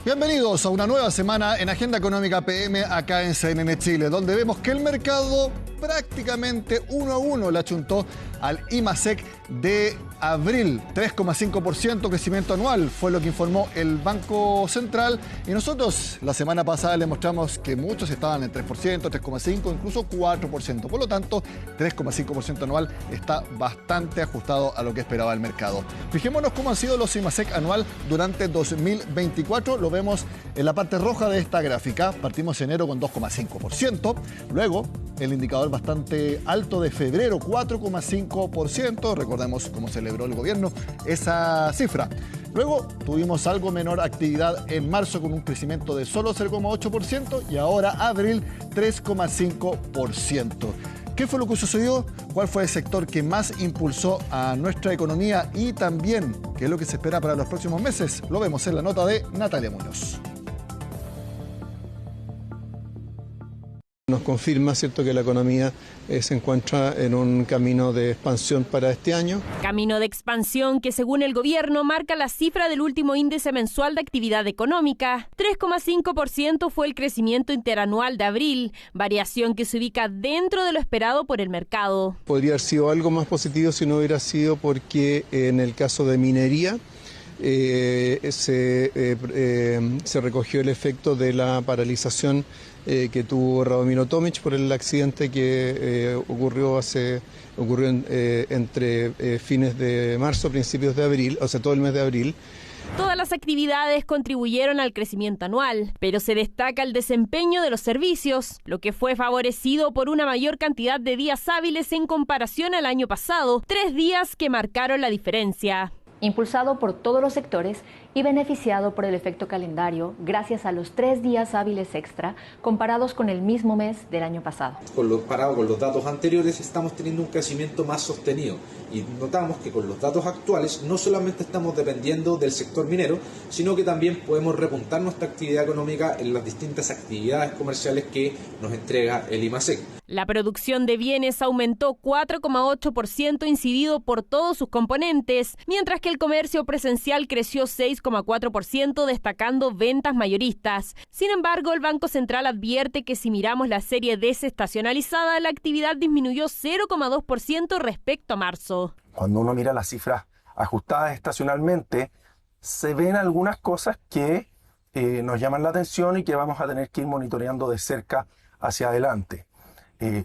Bienvenidos a una nueva semana en Agenda Económica PM acá en CNN Chile, donde vemos que el mercado prácticamente 1-1 le achuntó al IMASEC de abril. 3,5% crecimiento anual fue lo que informó el Banco Central, y nosotros la semana pasada le mostramos que muchos estaban en 3%, 3,5%, incluso 4%. Por lo tanto, 3,5% anual está bastante ajustado a lo que esperaba el mercado. Fijémonos cómo han sido los IMASEC anual durante 2024. Lo vemos en la parte roja de esta gráfica. Partimos enero con 2,5%. Luego, el indicador bastante alto de febrero, 4,5%. Recordemos cómo celebró el gobierno esa cifra. Luego tuvimos algo menor actividad en marzo con un crecimiento de solo 0,8% y ahora abril 3,5%. ¿Qué fue lo que sucedió? ¿Cuál fue el sector que más impulsó a nuestra economía? Y también, ¿qué es lo que se espera para los próximos meses? Lo vemos en la nota de Natalia Muñoz. Nos confirma, ¿cierto?, que la economía se encuentra en un camino de expansión para este año. Camino de expansión que, según el gobierno, marca la cifra del último índice mensual de actividad económica. 3,5% fue el crecimiento interanual de abril, variación que se ubica dentro de lo esperado por el mercado. Podría haber sido algo más positivo si no hubiera sido porque en el caso de minería se recogió el efecto de la paralización que tuvo Radomiro Tomic por el accidente que ocurrió entre fines de marzo, principios de abril, o sea, todo el mes de abril. Todas las actividades contribuyeron al crecimiento anual, pero se destaca el desempeño de los servicios, lo que fue favorecido por una mayor cantidad de días hábiles en comparación al año pasado, 3 días que marcaron la diferencia. Impulsado por todos los sectores y beneficiado por el efecto calendario gracias a los 3 días hábiles extra comparados con el mismo mes del año pasado. Comparado con los datos anteriores, estamos teniendo un crecimiento más sostenido y notamos que con los datos actuales no solamente estamos dependiendo del sector minero, sino que también podemos repuntar nuestra actividad económica en las distintas actividades comerciales que nos entrega el IMASEC. La producción de bienes aumentó 4,8%, incidido por todos sus componentes, mientras que el comercio presencial creció 6,4%, destacando ventas mayoristas. Sin embargo, el Banco Central advierte que si miramos la serie desestacionalizada, la actividad disminuyó 0,2% respecto a marzo. Cuando uno mira las cifras ajustadas estacionalmente, se ven algunas cosas que nos llaman la atención y que vamos a tener que ir monitoreando de cerca hacia adelante.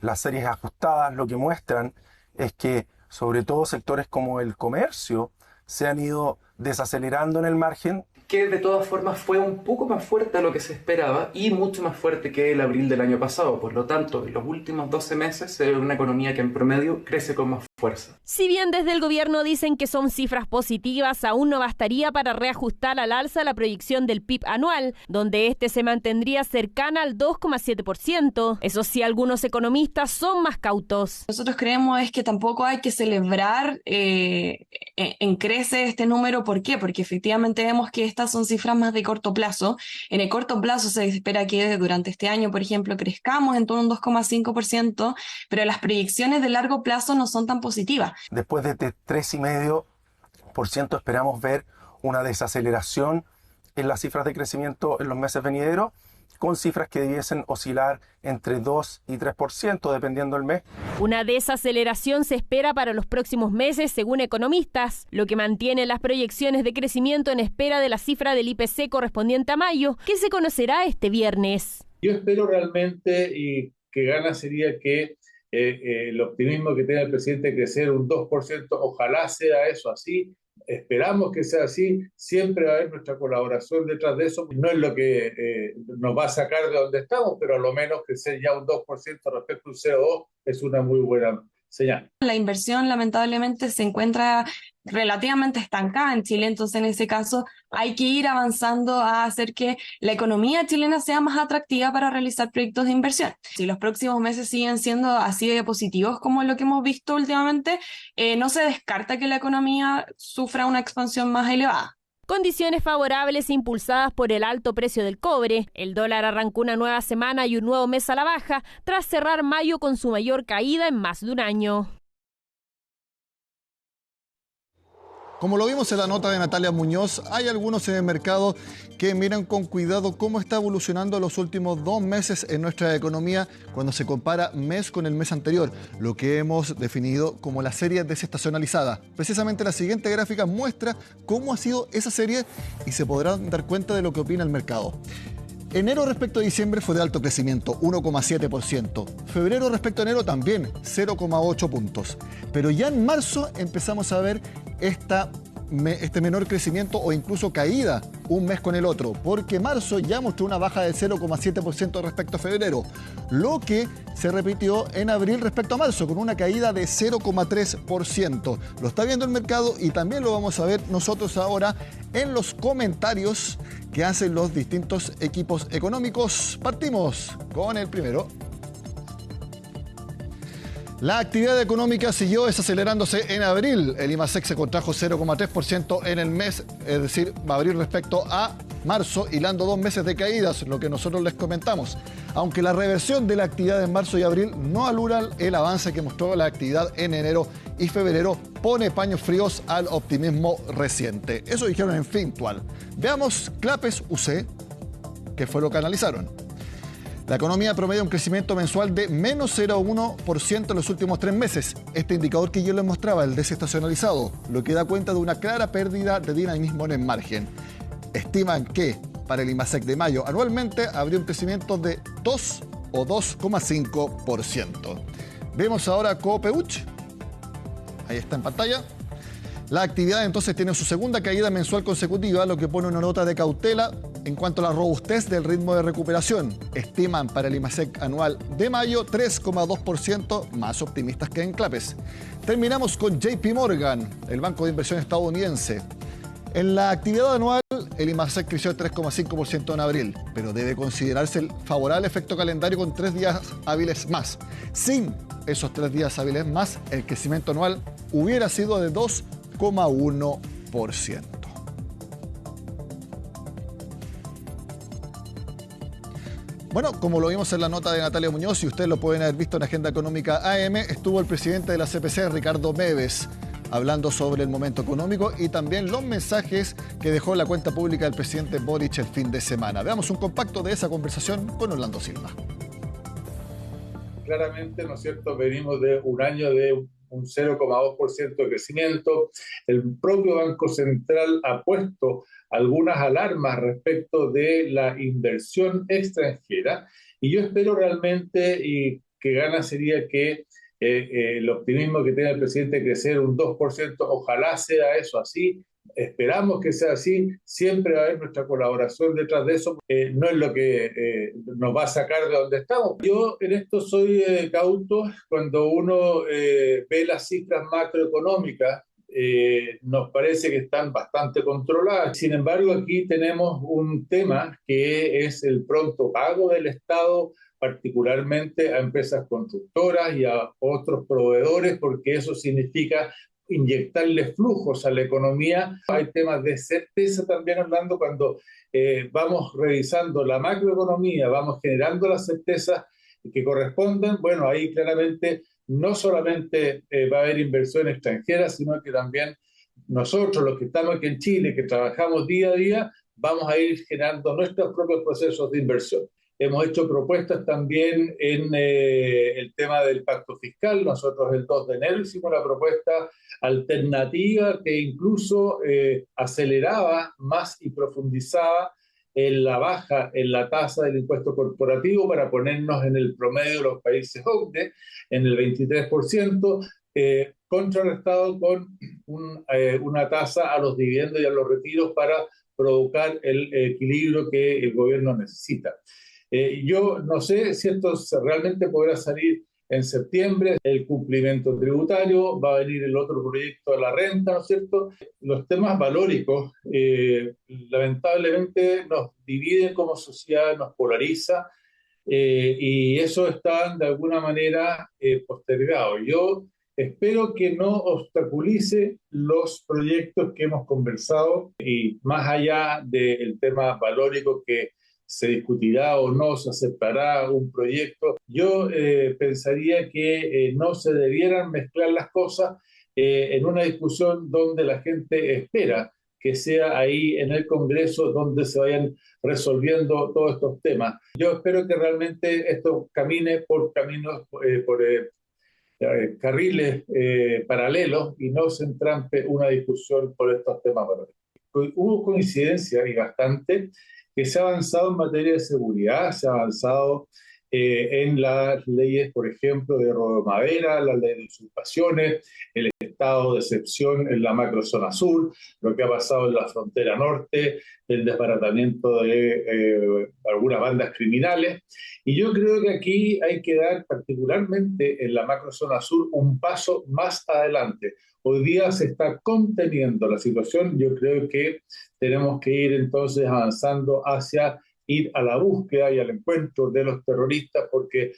Las series ajustadas lo que muestran es que sobre todo sectores como el comercio se han ido desacelerando en el margen, que de todas formas fue un poco más fuerte de lo que se esperaba y mucho más fuerte que el abril del año pasado. Por lo tanto, en los últimos 12 meses se ve una economía que en promedio crece con más fuerza. Si bien desde el gobierno dicen que son cifras positivas, aún no bastaría para reajustar al alza la proyección del PIB anual, donde este se mantendría cercana al 2,7%. Eso sí, algunos economistas son más cautos. Nosotros creemos es que tampoco hay que celebrar en crece este número. ¿Por qué? Porque efectivamente vemos que estas son cifras más de corto plazo. En el corto plazo se espera que durante este año, por ejemplo, crezcamos en torno a un 2,5%, pero las proyecciones de largo plazo no son tan positivas. Después de 3,5% esperamos ver una desaceleración en las cifras de crecimiento en los meses venideros, con cifras que debiesen oscilar entre 2 y 3%, dependiendo del mes. Una desaceleración se espera para los próximos meses, según economistas, lo que mantiene las proyecciones de crecimiento en espera de la cifra del IPC correspondiente a mayo, que se conocerá este viernes. Yo espero realmente que gana sería que el optimismo que tenga el presidente de crecer un 2%, ojalá sea eso así. Esperamos que sea así, siempre va a haber nuestra colaboración detrás de eso. No es lo que nos va a sacar de donde estamos, pero a lo menos crecer ya un 2% respecto a un 0,2 es una muy buena señal. La inversión lamentablemente se encuentra relativamente estancada en Chile, entonces en ese caso hay que ir avanzando a hacer que la economía chilena sea más atractiva para realizar proyectos de inversión. Si los próximos meses siguen siendo así de positivos como lo que hemos visto últimamente, no se descarta que la economía sufra una expansión más elevada. Condiciones favorables impulsadas por el alto precio del cobre. El dólar arrancó una nueva semana y un nuevo mes a la baja, tras cerrar mayo con su mayor caída en más de un año. Como lo vimos en la nota de Natalia Muñoz, hay algunos en el mercado que miran con cuidado cómo está evolucionando los últimos 2 meses en nuestra economía cuando se compara mes con el mes anterior, lo que hemos definido como la serie desestacionalizada. Precisamente la siguiente gráfica muestra cómo ha sido esa serie y se podrán dar cuenta de lo que opina el mercado. Enero respecto a diciembre fue de alto crecimiento, 1,7%. Febrero respecto a enero también, 0,8 puntos. Pero ya en marzo empezamos a ver este menor crecimiento o incluso caída un mes con el otro, porque marzo ya mostró una baja del 0,7% respecto a febrero, lo que se repitió en abril respecto a marzo, con una caída de 0,3%. Lo está viendo el mercado y también lo vamos a ver nosotros ahora en los comentarios que hacen los distintos equipos económicos. Partimos con el primero. La actividad económica siguió desacelerándose en abril. El IMASEC se contrajo 0,3% en el mes, es decir, abril respecto a marzo, hilando 2 meses de caídas, lo que nosotros les comentamos. Aunque la reversión de la actividad en marzo y abril no anula el avance que mostró la actividad en enero y febrero, pone paños fríos al optimismo reciente. Eso dijeron en Fintual. Veamos Clapes UC, que fue lo que analizaron. La economía promedia un crecimiento mensual de menos 0,1% en los últimos 3 meses. Este indicador que yo les mostraba, el desestacionalizado, lo que da cuenta de una clara pérdida de dinamismo en el margen. Estiman que para el IMASEC de mayo anualmente habría un crecimiento de 2 o 2,5%. Vemos ahora Coopeuch. Ahí está en pantalla. La actividad entonces tiene su segunda caída mensual consecutiva, lo que pone una nota de cautela en cuanto a la robustez del ritmo de recuperación. Estiman para el IMASEC anual de mayo 3,2%, más optimistas que en Clapes. Terminamos con JP Morgan, el banco de inversión estadounidense. En la actividad anual, el IMASEC creció 3,5% en abril, pero debe considerarse el favorable efecto calendario con 3 días hábiles más. Sin esos 3 días hábiles más, el crecimiento anual hubiera sido de 2,1%. Bueno, como lo vimos en la nota de Natalia Muñoz, y ustedes lo pueden haber visto en Agenda Económica AM, estuvo el presidente de la CPC, Ricardo Meves, hablando sobre el momento económico y también los mensajes que dejó la cuenta pública del presidente Boric el fin de semana. Veamos un compacto de esa conversación con Orlando Silva. Claramente, ¿no es cierto?, venimos de un año de un 0,2% de crecimiento. El propio Banco Central ha puesto algunas alarmas respecto de la inversión extranjera y yo espero realmente que gana sería que el optimismo que tiene el presidente de crecer un 2%, ojalá sea eso así. Esperamos que sea así, siempre va a haber nuestra colaboración detrás de eso, no es lo que nos va a sacar de donde estamos. Yo en esto soy cauto, cuando uno ve las cifras macroeconómicas, nos parece que están bastante controladas. Sin embargo, aquí tenemos un tema que es el pronto pago del Estado, particularmente a empresas constructoras y a otros proveedores, porque eso significa inyectarle flujos a la economía. Hay temas de certeza también, hablando cuando vamos revisando la macroeconomía, vamos generando las certezas que corresponden. Bueno, ahí claramente no solamente va a haber inversión extranjera, sino que también nosotros, los que estamos aquí en Chile, que trabajamos día a día, vamos a ir generando nuestros propios procesos de inversión. Hemos hecho propuestas también en el tema del pacto fiscal. Nosotros el 2 de enero hicimos una propuesta alternativa que incluso aceleraba más y profundizaba en la baja en la tasa del impuesto corporativo para ponernos en el promedio de los países OCDE, en el 23%, contrarrestado con una tasa a los dividendos y a los retiros para provocar el equilibrio que el gobierno necesita. Yo no sé si esto realmente podrá salir en septiembre, el cumplimiento tributario, va a venir el otro proyecto de la renta, ¿no es cierto? Los temas valóricos lamentablemente nos dividen como sociedad, nos polariza y eso está de alguna manera postergado. Yo espero que no obstaculice los proyectos que hemos conversado y más allá del tema valórico que se discutirá o no, se aceptará un proyecto. Yo pensaría que no se debieran mezclar las cosas. en una discusión donde la gente espera que sea ahí en el Congreso donde se vayan resolviendo todos estos temas. Yo espero que realmente esto camine por caminos, carriles paralelos y no se entrampe una discusión por estos temas. Hubo coincidencia y bastante que se ha avanzado en materia de seguridad, se ha avanzado en las leyes, por ejemplo, de robo de madera, la ley de usurpaciones, el estado de excepción en la macrozona sur, lo que ha pasado en la frontera norte, el desbaratamiento de algunas bandas criminales. Y yo creo que aquí hay que dar, particularmente en la macrozona sur, un paso más adelante. Hoy día se está conteniendo la situación, yo creo que tenemos que ir entonces avanzando hacia ir a la búsqueda y al encuentro de los terroristas, porque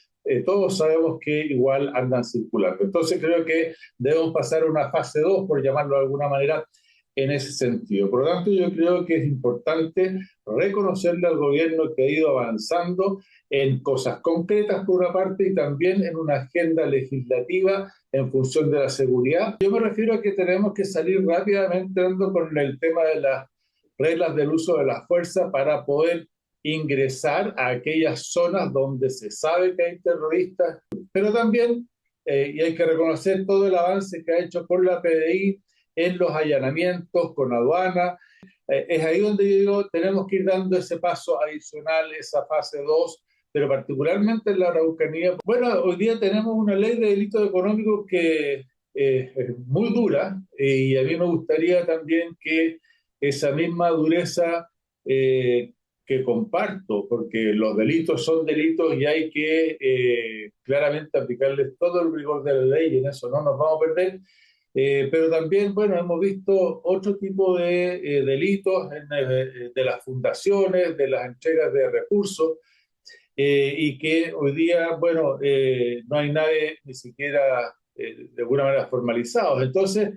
todos sabemos que igual andan circulando. Entonces creo que debemos pasar a una fase 2, por llamarlo de alguna manera, en ese sentido. Por lo tanto, yo creo que es importante reconocerle al gobierno que ha ido avanzando en cosas concretas, por una parte, y también en una agenda legislativa en función de la seguridad. Yo me refiero a que tenemos que salir rápidamente con el tema de las reglas del uso de la fuerza para poder ingresar a aquellas zonas donde se sabe que hay terroristas, pero también, y hay que reconocer todo el avance que ha hecho por la PDI en los allanamientos con aduana, es ahí donde yo digo, tenemos que ir dando ese paso adicional, esa fase 2, pero particularmente en la Araucanía. Bueno, hoy día tenemos una ley de delitos económicos que es muy dura, y a mí me gustaría también que esa misma dureza que comparto, porque los delitos son delitos y hay que claramente aplicarles todo el rigor de la ley, y en eso no nos vamos a perder. Pero también, bueno, hemos visto otro tipo de delitos de las fundaciones, de las entregas de recursos, y que hoy día, bueno, no hay nadie ni siquiera de alguna manera formalizados. Entonces,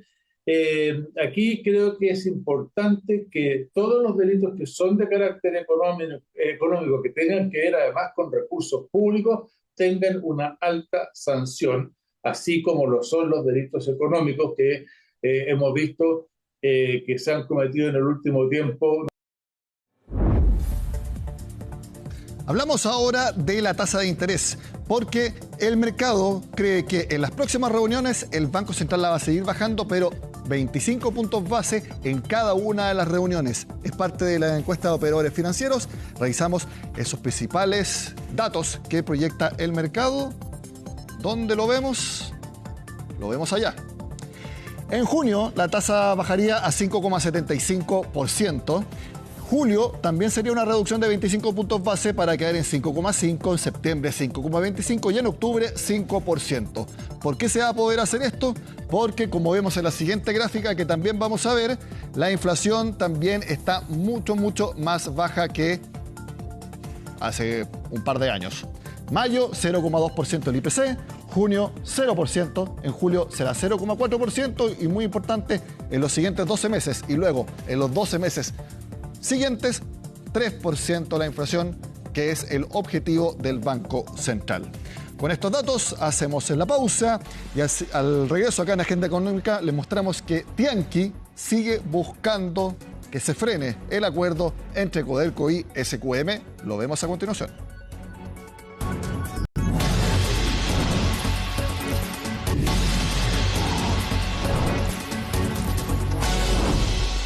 aquí creo que es importante que todos los delitos que son de carácter económico, que tengan que ver además con recursos públicos, tengan una alta sanción, así como lo son los delitos económicos que hemos visto que se han cometido en el último tiempo. Hablamos ahora de la tasa de interés, porque el mercado cree que en las próximas reuniones el Banco Central la va a seguir bajando, pero 25 puntos base en cada una de las reuniones. Es parte de la encuesta de operadores financieros. Revisamos esos principales datos que proyecta el mercado. ¿Dónde lo vemos? Lo vemos allá. En junio la tasa bajaría a 5,75%. Julio también sería una reducción de 25 puntos base para caer en 5,5%, en septiembre 5,25% y en octubre 5%. ¿Por qué se va a poder hacer esto? Porque, como vemos en la siguiente gráfica que también vamos a ver, la inflación también está mucho más baja que hace un par de años. Mayo 0,2% el IPC, junio 0%, en julio será 0,4% y, muy importante, en los siguientes 12 meses y luego en los 12 meses siguientes, 3% la inflación, que es el objetivo del Banco Central. Con estos datos hacemos la pausa y al regreso acá en Agenda Económica les mostramos que Tianqi sigue buscando que se frene el acuerdo entre Codelco y SQM. Lo vemos a continuación.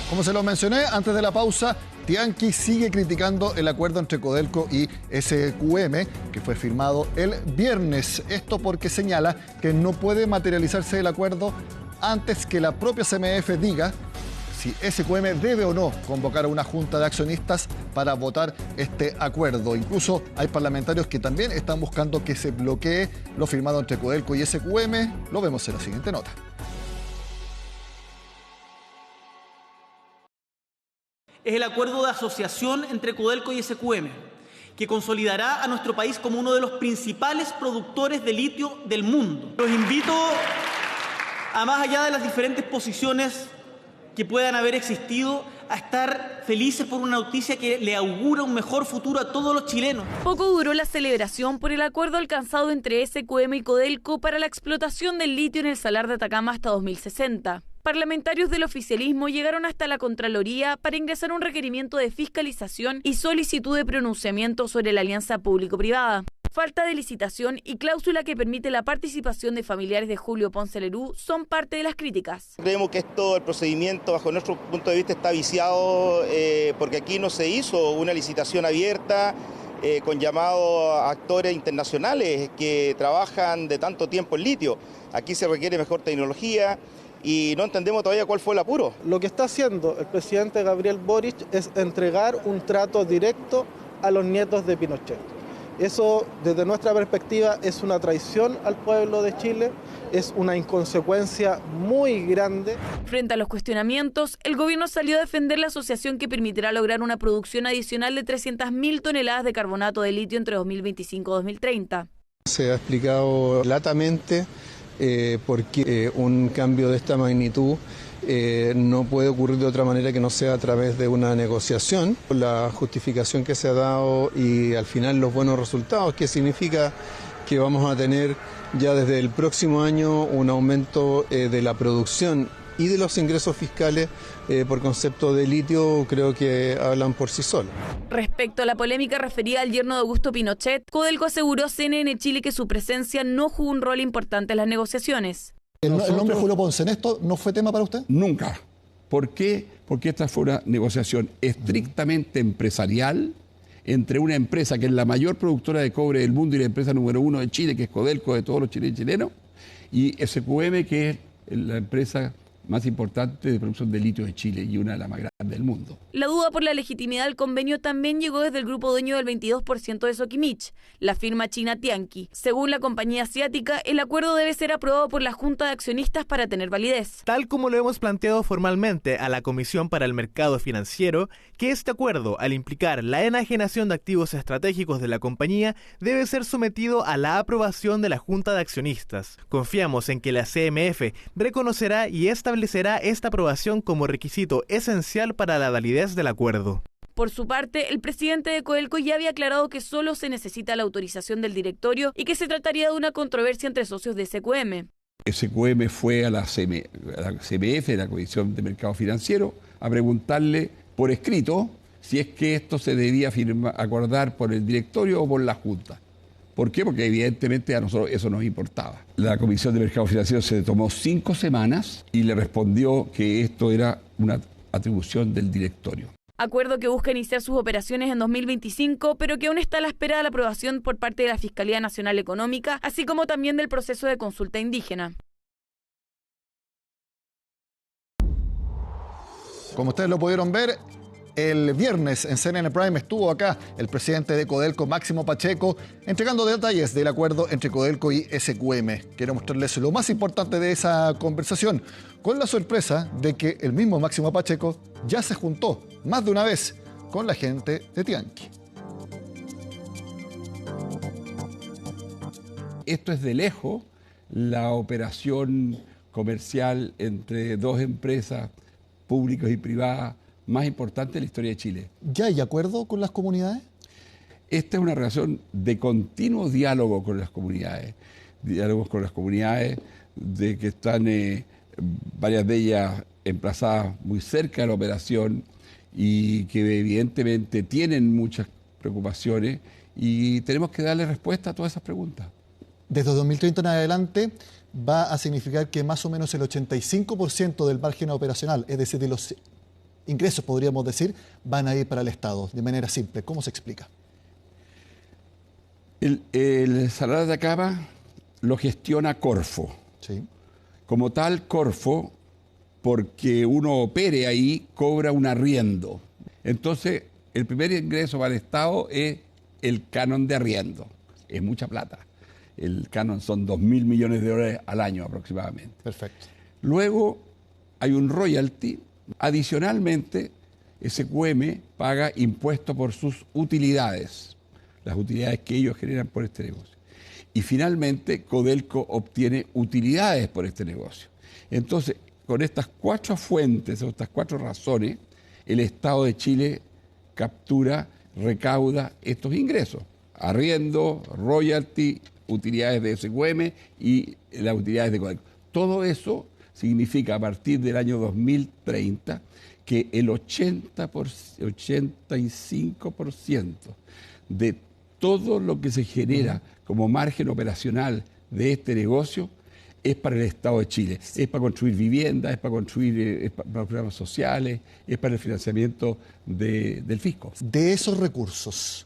Como se lo mencioné antes de la pausa, Tianqi sigue criticando el acuerdo entre Codelco y SQM, que fue firmado el viernes. Esto porque señala que no puede materializarse el acuerdo antes que la propia CMF diga si SQM debe o no convocar a una junta de accionistas para votar este acuerdo. Incluso hay parlamentarios que también están buscando que se bloquee lo firmado entre Codelco y SQM. Lo vemos en la siguiente nota. Es el acuerdo de asociación entre Codelco y SQM, que consolidará a nuestro país como uno de los principales productores de litio del mundo. Los invito a, más allá de las diferentes posiciones que puedan haber existido a estar felices por una noticia que le augura un mejor futuro a todos los chilenos. Poco duró la celebración por el acuerdo alcanzado entre SQM y Codelco para la explotación del litio en el Salar de Atacama hasta 2060. Parlamentarios del oficialismo llegaron hasta la Contraloría para ingresar un requerimiento de fiscalización y solicitud de pronunciamiento sobre la alianza público-privada. Falta de licitación y cláusula que permite la participación de familiares de Julio Ponce Lerú son parte de las críticas. Creemos que el procedimiento bajo nuestro punto de vista está viciado porque aquí no se hizo una licitación abierta con llamado a actores internacionales que trabajan de tanto tiempo en litio. Aquí se requiere mejor tecnología y no entendemos todavía cuál fue el apuro. Lo que está haciendo el presidente Gabriel Boric es entregar un trato directo a los nietos de Pinochet. Eso, desde nuestra perspectiva, es una traición al pueblo de Chile, es una inconsecuencia muy grande. Frente a los cuestionamientos, el gobierno salió a defender la asociación que permitirá lograr una producción adicional de 300.000 toneladas de carbonato de litio entre 2025 y 2030. Se ha explicado latamente por qué un cambio de esta magnitud no puede ocurrir de otra manera que no sea a través de una negociación. La justificación que se ha dado y al final los buenos resultados, que significa que vamos a tener ya desde el próximo año un aumento de la producción y de los ingresos fiscales por concepto de litio, creo que hablan por sí solos. Respecto a la polémica referida al yerno de Augusto Pinochet, Codelco aseguró a CNN Chile que su presencia no jugó un rol importante en las negociaciones. ¿El nombre Julio Ponce en esto no fue tema para usted? Nunca. ¿Por qué? Porque esta fue una negociación estrictamente empresarial entre una empresa que es la mayor productora de cobre del mundo y la empresa número 1 de Chile, que es Codelco, de todos los chilenos, y SQM, que es la empresa más importante de producción de litio de Chile y una de las más grandes del mundo. La duda por la legitimidad del convenio también llegó desde el grupo dueño del 22% de Sokimich, la firma china Tianqi. Según la compañía asiática, el acuerdo debe ser aprobado por la Junta de Accionistas para tener validez. Tal como lo hemos planteado formalmente a la Comisión para el Mercado Financiero, que este acuerdo, al implicar la enajenación de activos estratégicos de la compañía, debe ser sometido a la aprobación de la Junta de Accionistas. Confiamos en que la CMF reconocerá y establecerá esta aprobación como requisito esencial para la validez del acuerdo. Por su parte, el presidente de Codelco ya había aclarado que solo se necesita la autorización del directorio y que se trataría de una controversia entre socios de SQM. SQM fue a la CMF, la Comisión de Mercado Financiero, a preguntarle por escrito si es que esto se debía acordar por el directorio o por la Junta. ¿Por qué? Porque evidentemente a nosotros eso nos importaba. La Comisión de Mercado Financiero se tomó 5 semanas y le respondió que esto era una atribución del directorio. Acuerdo que busca iniciar sus operaciones en 2025, pero que aún está a la espera de la aprobación por parte de la Fiscalía Nacional Económica, así como también del proceso de consulta indígena. Como ustedes lo pudieron ver, el viernes en CNN Prime estuvo acá el presidente de Codelco, Máximo Pacheco, entregando detalles del acuerdo entre Codelco y SQM. Quiero mostrarles lo más importante de esa conversación, con la sorpresa de que el mismo Máximo Pacheco ya se juntó más de una vez con la gente de Tianqi. Esto es de lejos la operación comercial entre dos empresas públicas y privadas más importante de la historia de Chile. ¿Ya hay acuerdo con las comunidades? Esta es una relación de continuo diálogo con las comunidades. Diálogos con las comunidades de que están varias de ellas emplazadas muy cerca de la operación y que evidentemente tienen muchas preocupaciones y tenemos que darle respuesta a todas esas preguntas. Desde 2030 en adelante va a significar que más o menos el 85% del margen operacional, es decir, de los ingresos, podríamos decir, van a ir para el Estado, de manera simple. ¿Cómo se explica? El Salar de Atacama lo gestiona Corfo. Sí. Como tal, Corfo, porque uno opere ahí, cobra un arriendo. Entonces, el primer ingreso para el Estado es el canon de arriendo. Es mucha plata. El canon son 2.000 millones de dólares al año aproximadamente. Perfecto. Luego hay un royalty. Adicionalmente, SQM paga impuestos por sus utilidades, las utilidades que ellos generan por este negocio. Y finalmente, Codelco obtiene utilidades por este negocio. Entonces, con estas 4 fuentes o estas 4 razones, el Estado de Chile captura, recauda estos ingresos: arriendo, royalty, utilidades de SQM y las utilidades de Codelco. Todo eso significa a partir del año 2030 que el 85% de todo lo que se genera como margen operacional de este negocio es para el Estado de Chile. Es para construir viviendas, es para construir para programas sociales, es para el financiamiento del fisco. De esos recursos,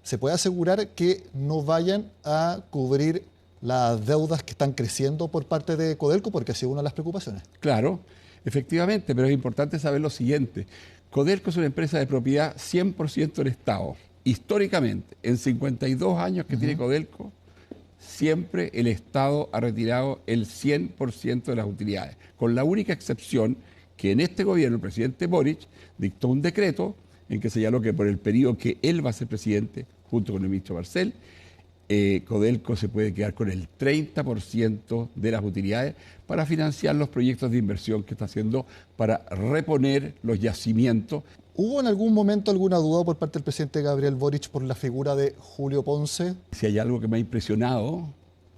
¿se puede asegurar que no vayan a cubrir las deudas que están creciendo por parte de Codelco? Porque ha sido una de las preocupaciones. Claro, efectivamente, pero es importante saber lo siguiente. Codelco es una empresa de propiedad 100% del Estado. Históricamente, en 52 años que tiene Codelco, siempre el Estado ha retirado el 100% de las utilidades, con la única excepción que en este gobierno el presidente Boric dictó un decreto en que señaló que por el periodo que él va a ser presidente, junto con el ministro Marcel, Codelco se puede quedar con el 30% de las utilidades para financiar los proyectos de inversión que está haciendo para reponer los yacimientos. ¿Hubo en algún momento alguna duda por parte del presidente Gabriel Boric por la figura de Julio Ponce? Si hay algo que me ha impresionado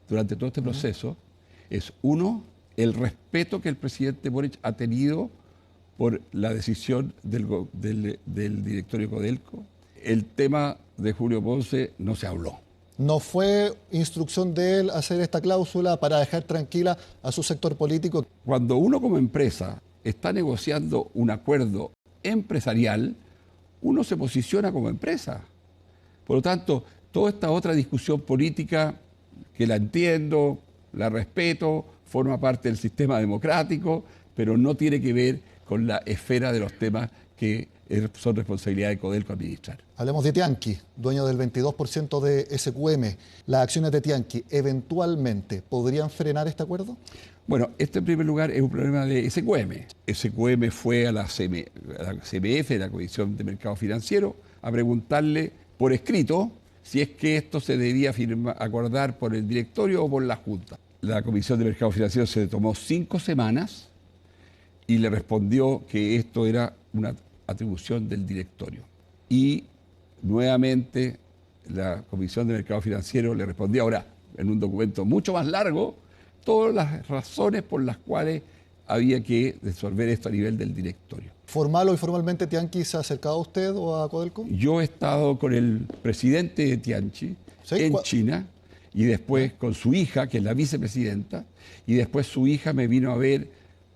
durante todo este proceso, es uno, el respeto que el presidente Boric ha tenido por la decisión del directorio Codelco. El tema de Julio Ponce no se habló. ¿No fue instrucción de él hacer esta cláusula para dejar tranquila a su sector político? Cuando uno como empresa está negociando un acuerdo empresarial, uno se posiciona como empresa. Por lo tanto, toda esta otra discusión política, que la entiendo, la respeto, forma parte del sistema democrático, pero no tiene que ver con la esfera de los temas que son responsabilidad de Codelco administrar. Hablemos de Tianqi, dueño del 22% de SQM. ¿Las acciones de Tianqi eventualmente podrían frenar este acuerdo? Bueno, este en primer lugar es un problema de SQM. SQM fue a la CMF, la Comisión de Mercado Financiero, a preguntarle por escrito si es que esto se debía acordar por el directorio o por la Junta. La Comisión de Mercado Financiero se tomó 5 semanas y le respondió que esto era una atribución del directorio. Y nuevamente la Comisión de Mercado Financiero le respondió ahora en un documento mucho más largo todas las razones por las cuales había que resolver esto a nivel del directorio. ¿Formal o informalmente Tianqi se ha acercado a usted o a Codelco? Yo he estado con el presidente de Tianqi en China y después con su hija, que es la vicepresidenta, y después su hija me vino a ver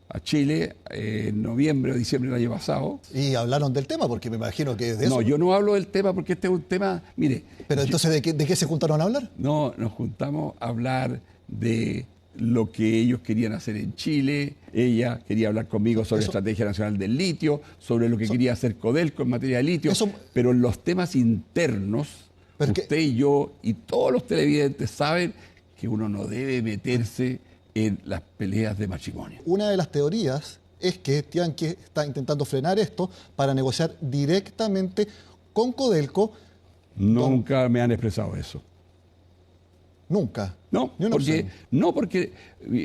a Chile en noviembre o diciembre del año pasado. ¿Y hablaron del tema? Porque me imagino que de eso... No, yo no hablo del tema porque este es un tema... Mire... ¿Pero entonces de qué se juntaron a hablar? No, nos juntamos a hablar de lo que ellos querían hacer en Chile. Ella quería hablar conmigo sobre la Estrategia Nacional del Litio, sobre lo que quería hacer Codelco en materia de litio, pero en los temas internos, usted y yo y todos los televidentes saben que uno no debe meterse en las peleas de matrimonio. Una de las teorías es que Tianqi está intentando frenar esto para negociar directamente con Codelco. Nunca me han expresado eso. ¿Nunca? No, porque,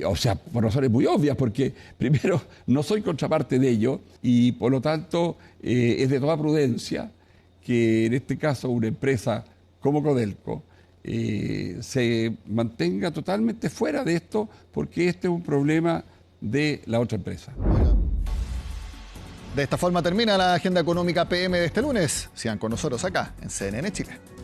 o sea, por razones muy obvias, porque primero no soy contraparte de ello y por lo tanto es de toda prudencia que en este caso una empresa como Codelco se mantenga totalmente fuera de esto, porque este es un problema de la otra empresa. De esta forma termina la Agenda Económica PM de este lunes. Sigan con nosotros acá en CNN Chile.